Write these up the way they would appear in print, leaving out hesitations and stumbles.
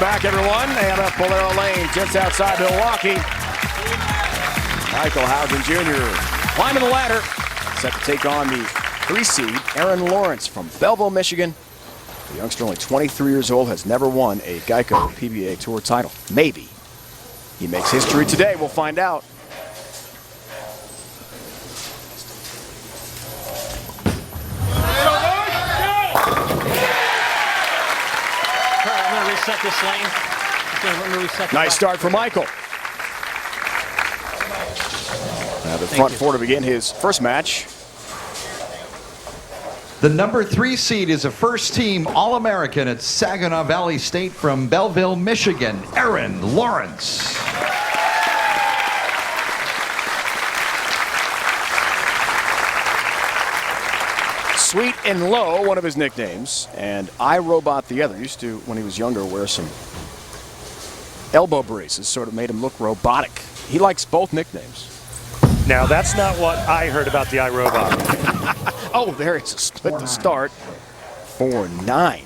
Welcome back, everyone. And up Bolero Lane, just outside Milwaukee. Michael Haugen Jr. climbing the ladder, set to take on the 3 seed, Aaron Lawrence from Belleville, Michigan. The youngster, only 23 years old, has never won a Geico PBA Tour title. Maybe he makes history today. We'll find out. Reset this lane. Nice start for Michael. Now the front four to begin his first match. The number 3 seed is a first-team All-American at Saginaw Valley State from Belleville, Michigan, Aaron Lawrence. Sweet and Low, one of his nicknames, and iRobot the other. Used to, when he was younger, wear some elbow braces, sort of made him look robotic. He likes both nicknames. Now, that's not what I heard about the iRobot. Oh, there it's a split to start. 4-9.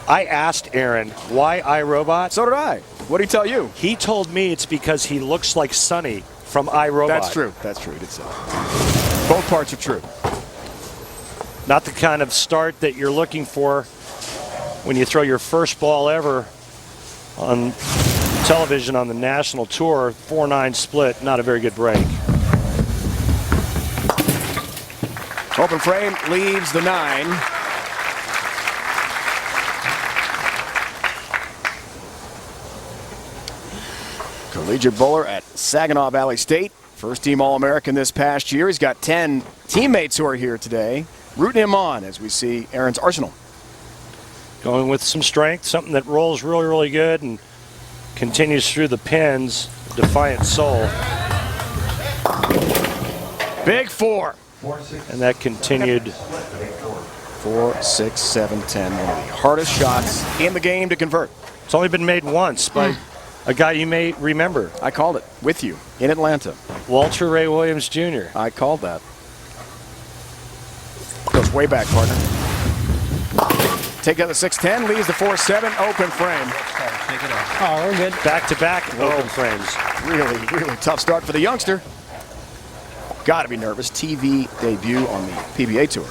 I asked Aaron, why iRobot? So did I. What did he tell you? He told me it's because he looks like Sonny from iRobot. That's true. That's true. He did say that. Both parts are true. Not the kind of start that you're looking for when you throw your first ball ever on television on the national tour. 4-9 split, not a very good break. Open frame leaves the 9. Collegiate bowler at Saginaw Valley State. First team All-American this past year. He's got 10 teammates who are here today, rooting him on as we see Aaron's arsenal. Going with some strength, something that rolls really, really good and continues through the pins. Defiant soul. Big 4. And that continued. 4, 6, 7, 10. One of the hardest shots in the game to convert. It's only been made once by a guy you may remember. I called it with you in Atlanta. Walter Ray Williams Jr. I called that. Goes way back, partner. Take out the 6-10, leaves the 4-7, open frame. Oh, we're good. Back-to-back open frames. Really, really tough start for the youngster. Got to be nervous. TV debut on the PBA Tour.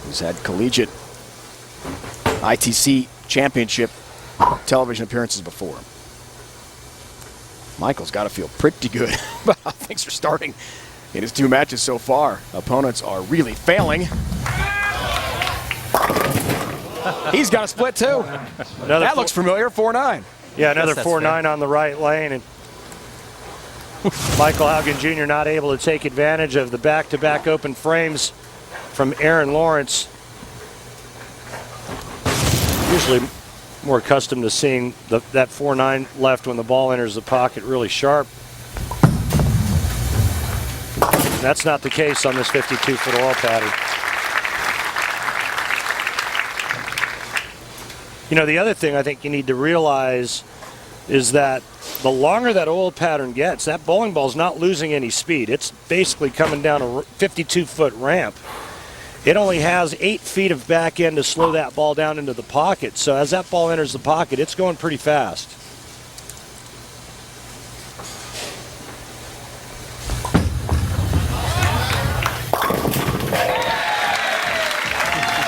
He's had collegiate ITC championship television appearances before. Michael's got to feel pretty good about how things are starting in his 2 matches so far. Opponents are really failing. He's got a split too. That looks familiar, 4-9. Yeah, another 4-9 on the right lane. And Michael Haugen Jr. not able to take advantage of the back-to-back open frames from Aaron Lawrence. Usually more accustomed to seeing that 4-9 left when the ball enters the pocket really sharp. That's not the case on this 52-foot oil pattern. You know, the other thing I think you need to realize is that the longer that oil pattern gets, that bowling ball's not losing any speed. It's basically coming down a 52-foot ramp. It only has 8 feet of back end to slow that ball down into the pocket. So as that ball enters the pocket, it's going pretty fast.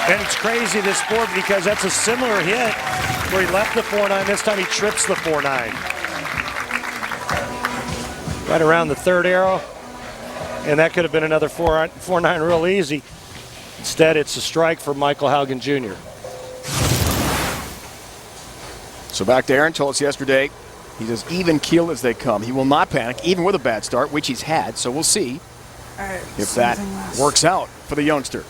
And it's crazy, this board, because that's a similar hit where he left the 4-9. This time he trips the 4-9. Right around the 3rd arrow. And that could have been another 4-9 real easy. Instead, it's a strike for Michael Haugen Jr. So back to Aaron, told us yesterday, he's as even keel as they come. He will not panic, even with a bad start, which he's had. So we'll see if that works out for the youngster.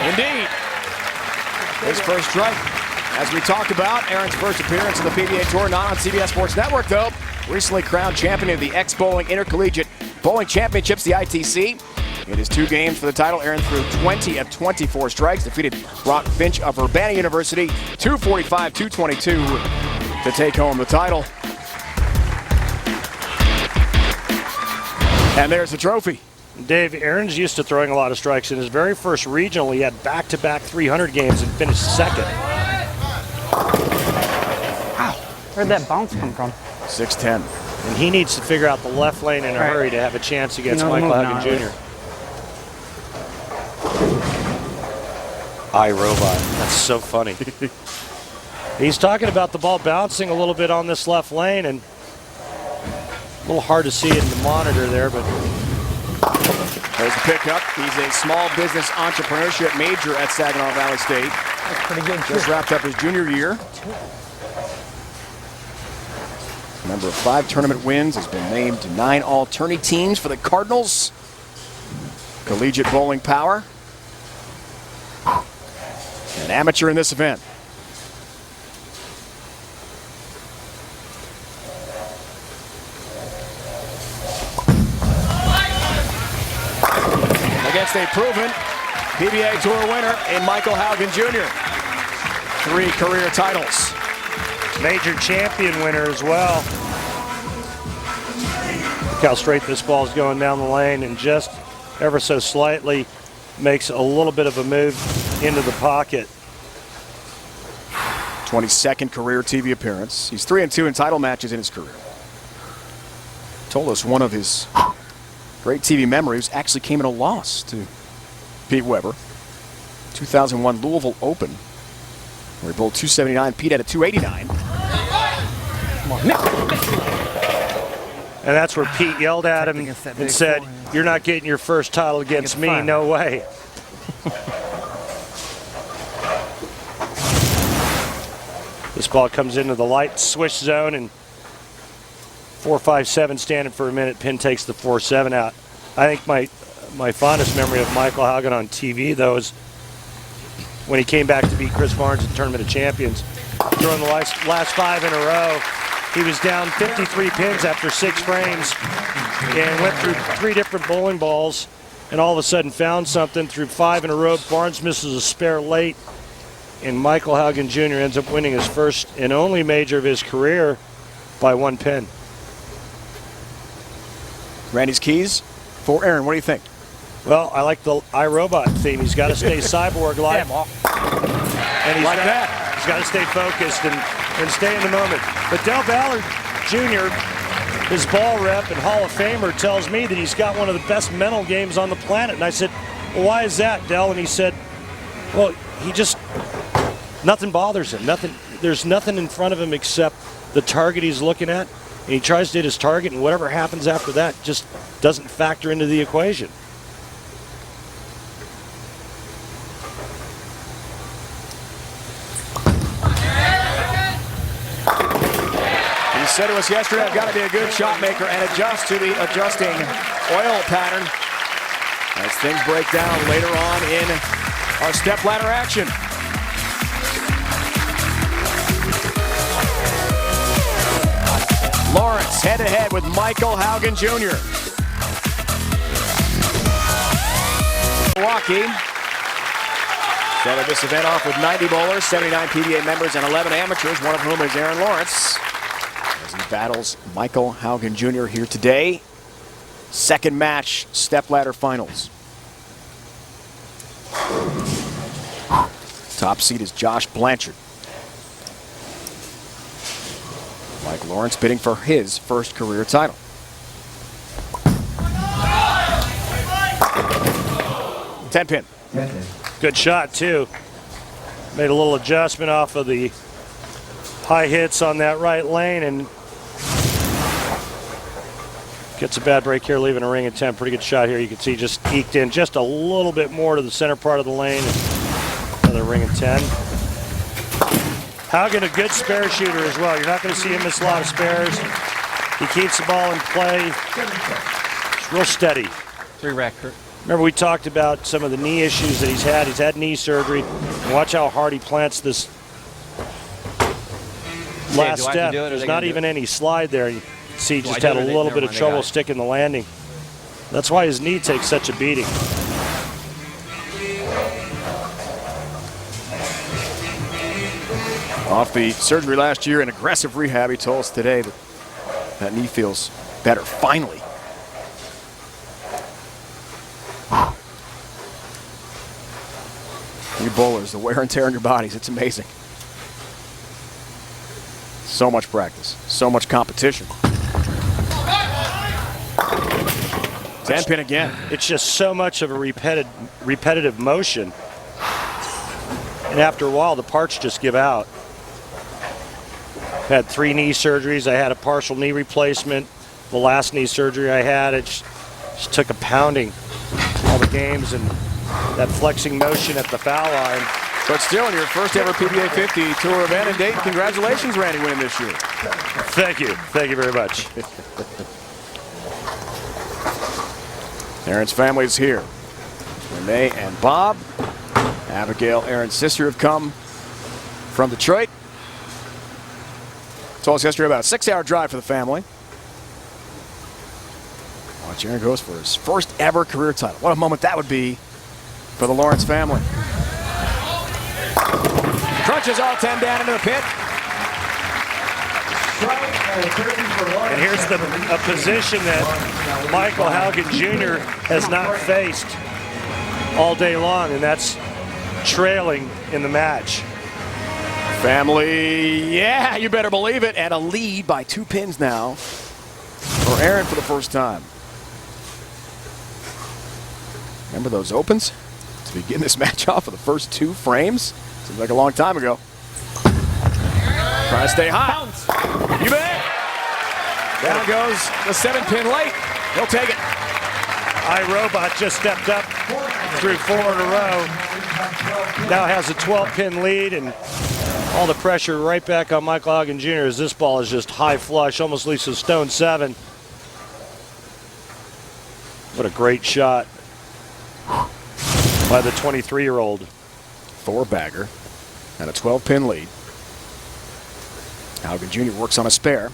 Indeed. His first strike. As we talked about, Aaron's first appearance on the PBA Tour, not on CBS Sports Network, though. Recently crowned champion of the X-Bowling Intercollegiate Bowling Championships, the ITC. In his 2 games for the title, Aaron threw 20 of 24 strikes, defeated Brock Finch of Urbana University, 245-222 to take home the title. And there's the trophy. Dave, Aaron's used to throwing a lot of strikes. In his very first regional, he had back-to-back 300 games and finished second. Wow. Where'd that bounce come from? 6'10". And he needs to figure out the left lane in a hurry to have a chance against Michael Haugen Jr. iRobot. That's so funny. He's talking about the ball bouncing a little bit on this left lane, and a little hard to see in the monitor there, but there's the pickup. He's a small business entrepreneurship major at Saginaw Valley State. That's pretty good. Just wrapped up his junior year. Number of 5 tournament wins, has been named to 9 all-tourney teams for the Cardinals. Collegiate bowling power. An amateur in this event. Against a proven PBA Tour winner in Michael Haugen Jr. 3 career titles. major champion winner as well. Look how straight this ball is going down the lane, and just ever so slightly makes a little bit of a move into the pocket. 22nd career TV appearance. He's 3-2 in title matches in his career. Told us one of his great TV memories actually came in a loss to Pete Weber. 2001 Louisville Open, where he bowled 279, Pete had a 289. Come on, no. And that's where Pete yelled at him and said, "You're not getting your first title against me, no way." This ball comes into the light swish zone, and 4-5-7 standing for a minute. Pin takes the 4-7 out. I think my fondest memory of Michael Haugen on TV, though, is when he came back to beat Chris Barnes in Tournament of Champions. Throwing the last 5 in a row. He was down 53 pins after 6 frames and went through 3 different bowling balls, and all of a sudden found something through 5 in a row. Barnes misses a spare late, and Michael Haugen Jr. ends up winning his first and only major of his career by 1 pin. Randy's keys for Aaron. What do you think? Well, I like the iRobot theme. He's got to stay cyborg-like. And he's got to stay focused and stay in the moment. But Del Ballard Jr., his ball rep and Hall of Famer, tells me that he's got one of the best mental games on the planet. And I said, "Well, why is that, Del?" And he said, "Well, he just, nothing bothers him. There's nothing in front of him except the target he's looking at. And he tries to hit his target, and whatever happens after that just doesn't factor into the equation." He said to us yesterday, "I've got to be a good shot maker and adjust to the adjusting oil pattern," as things break down later on in our step ladder action. Lawrence head-to-head with Michael Haugen Jr. Milwaukee started this event off with 90 bowlers, 79 PBA members, and 11 amateurs, one of whom is Aaron Lawrence, as he battles Michael Haugen Jr. here today. Second match, stepladder finals. Top seed is Josh Blanchard. Mike Lawrence bidding for his first career title. Ten pin. Good shot, too. Made a little adjustment off of the high hits on that right lane and gets a bad break here, leaving a ring at 10. Pretty good shot here. You can see just eked in just a little bit more to the center part of the lane. Another ring at 10. Haugen, a good spare shooter as well. You're not going to see him miss a lot of spares. He keeps the ball in play. It's real steady. 3-rack hurt. Remember, we talked about some of the knee issues that he's had. He's had knee surgery. And watch how hard he plants this last step. There's not even any slide there. You can see he just had a little bit of trouble sticking the landing. That's why his knee takes such a beating. Off the surgery last year and aggressive rehab, he told us today that knee feels better, finally. bowlers, the wear and tear on your bodies, it's amazing. So much practice, so much competition. 10 pin again. It's just so much of a repetitive motion. And after a while, the parts just give out. Had 3 knee surgeries. I had a partial knee replacement. The last knee surgery I had, it just took a pounding all the games and that flexing motion at the foul line. But still, in your first ever PBA 50 Tour event in Dayton, congratulations, Randy, winning this year. Thank you. Thank you very much. Aaron's family is here. Renee and Bob. Abigail, Aaron's sister, have come from Detroit. Told us yesterday about a 6-hour drive for the family. Watch Aaron goes for his first ever career title. What a moment that would be for the Lawrence family. Crunches all 10 down into the pit. And here's a position that Michael Haugen Jr. has not faced all day long, and that's trailing in the match. Family, yeah, you better believe it. And a lead by 2 pins now for Aaron for the first time. Remember those opens? To begin this match off for the first 2 frames? Seems like a long time ago. Trying to stay high. You bet. Down goes the 7-pin late. He'll take it. iRobot just stepped up through 4 in a row. Now has a 12-pin lead, and all the pressure right back on Michael Haugen Jr. as this ball is just high flush, almost leaves a stone 7. What a great shot by the 23-year-old. 4-bagger and a 12-pin lead. Haugen Jr. works on a spare.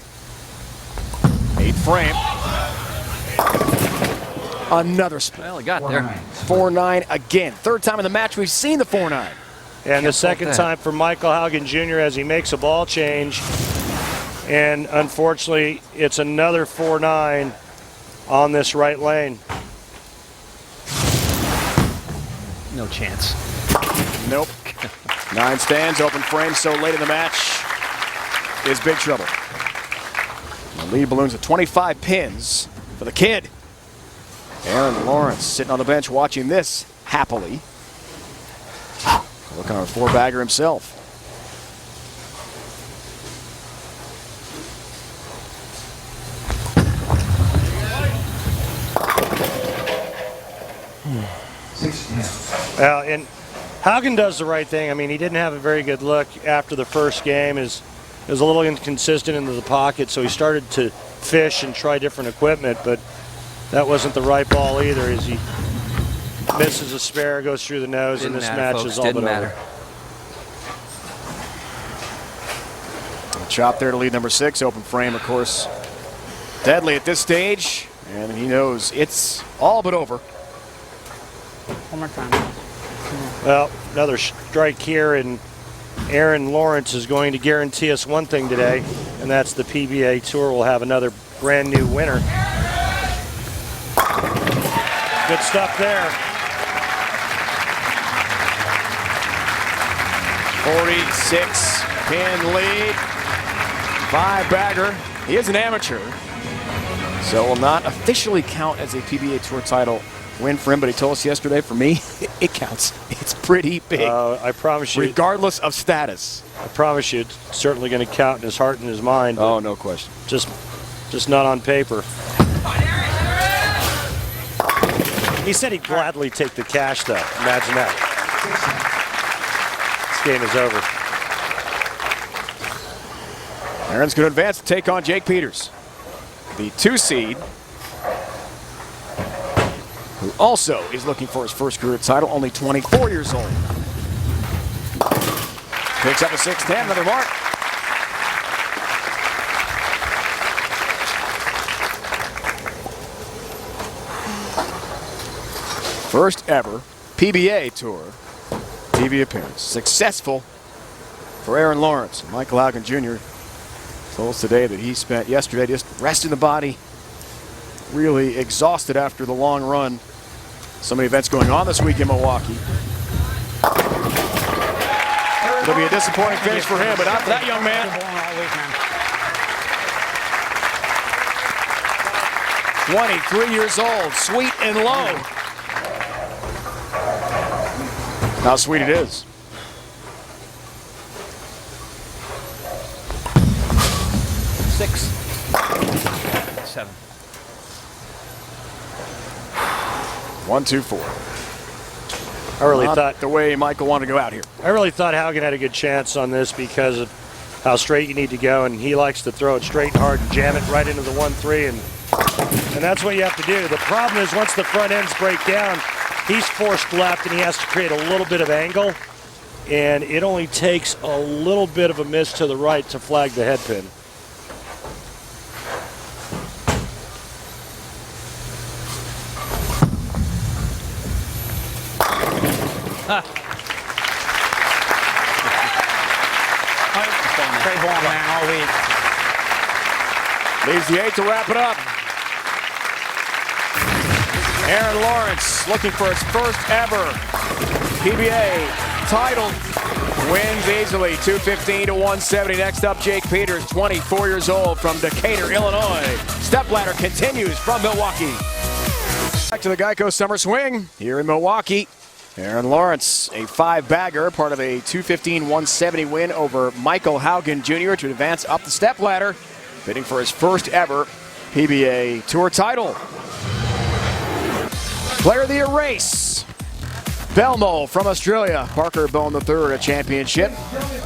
8 frame. Another spare. Well, he got there. 4-9 again. 3rd time in the match we've seen the 4-9. And the second time for Michael Haugen Jr. as he makes a ball change. And unfortunately, it's another 4-9 on this right lane. No chance. Nope. 9 stands, open frame so late in the match is big trouble. The lead balloons at 25 pins for the kid. Aaron Lawrence sitting on the bench watching this happily. Looking on a 4-bagger himself. Well, and Haugen does the right thing. I mean, he didn't have a very good look after the first game. He was a little inconsistent into the pocket, so he started to fish and try different equipment, but that wasn't the right ball either, as he misses a spare, goes through the nose, and this match is all but over. Chop there to lead number 6. Open frame, of course, deadly at this stage, and he knows it's all but over. One more time. Well, another strike here, and Aaron Lawrence is going to guarantee us one thing today, and that's the PBA Tour will have another brand new winner. Good stuff there. 46-pin lead. 5-bagger. He is an amateur, so will not officially count as a PBA Tour title win for him, but he told us yesterday, for me, it counts. It's pretty big. I promise you. Regardless of status. I promise you, it's certainly going to count in his heart and his mind. Oh, no question. Just not on paper. He said he'd gladly take the cash, though. Imagine that. This game is over. Aaron's going to advance to take on Jake Peters, the 2 seed, who also is looking for his first career title, only 24 years old. Picks up a 6-10, another mark. First ever PBA Tour TV appearance. Successful for Aaron Lawrence. Michael Haugen Jr. told us today that he spent yesterday just resting the body, really exhausted after the long run. So many events going on this week in Milwaukee. It'll be a disappointing finish for him, but not for that young man. Good bowling all week, man. 23 years old, sweet and low. How sweet it is. Six. 7. 1, 2, 4. I really Not thought the way Michael wanted to go out here. I really thought Haugen had a good chance on this because of how straight you need to go, and he likes to throw it straight and hard and jam it right into the 1-3, and that's what you have to do. The problem is once the front ends break down, he's forced left and he has to create a little bit of angle, and it only takes a little bit of a miss to the right to flag the head pin. Great bowling, man, all week. Leaves the 8 to wrap it up. Aaron Lawrence looking for his first ever PBA title. Wins easily, 215 to 170. Next up, Jake Peters, 24 years old from Decatur, Illinois. Stepladder continues from Milwaukee. Back to the Geico Summer Swing here in Milwaukee. Aaron Lawrence, a 5-bagger, part of a 215-170 win over Michael Haugen Jr. to advance up the stepladder, bidding for his first ever PBA Tour title. Player of the Year race, Belmo from Australia, Parker Bone III, a championship.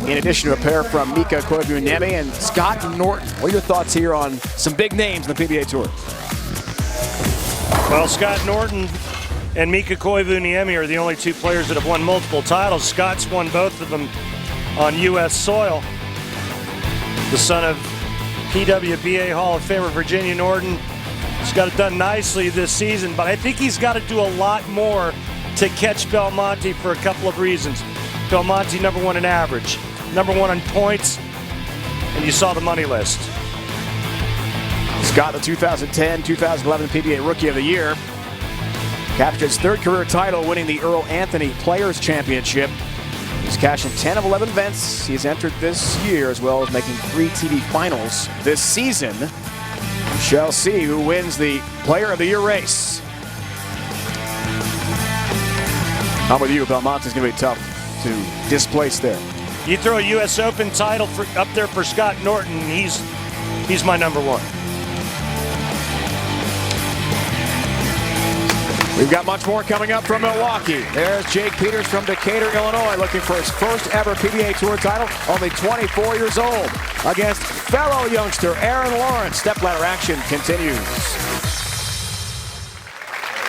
In addition to a pair from Mika Koivuniemi and Scott Norton. What are your thoughts here on some big names in the PBA Tour? Well, Scott Norton and Mika Koivuniemi are the only two players that have won multiple titles. Scott's won both of them on U.S. soil. The son of PBA Hall of Famer Virginia Norton. He's got it done nicely this season, but I think he's got to do a lot more to catch Belmonte for a couple of reasons. Belmonte #1 in average, #1 on points, and you saw the money list. Scott, the 2010-2011 PBA Rookie of the Year. Captured his 3rd career title, winning the Earl Anthony Players Championship. He's cashed in 10 of 11 events he's entered this year, as well as making 3 TV finals this season. We shall see who wins the Player of the Year race. I'm with you, Belmonte's going to be tough to displace there. You throw a U.S. Open title up there for Scott Norton, he's my #1. We've got much more coming up from Milwaukee. There's Jake Peters from Decatur, Illinois, looking for his first ever PBA Tour title, only 24 years old, against fellow youngster Aaron Lawrence. Stepladder action continues.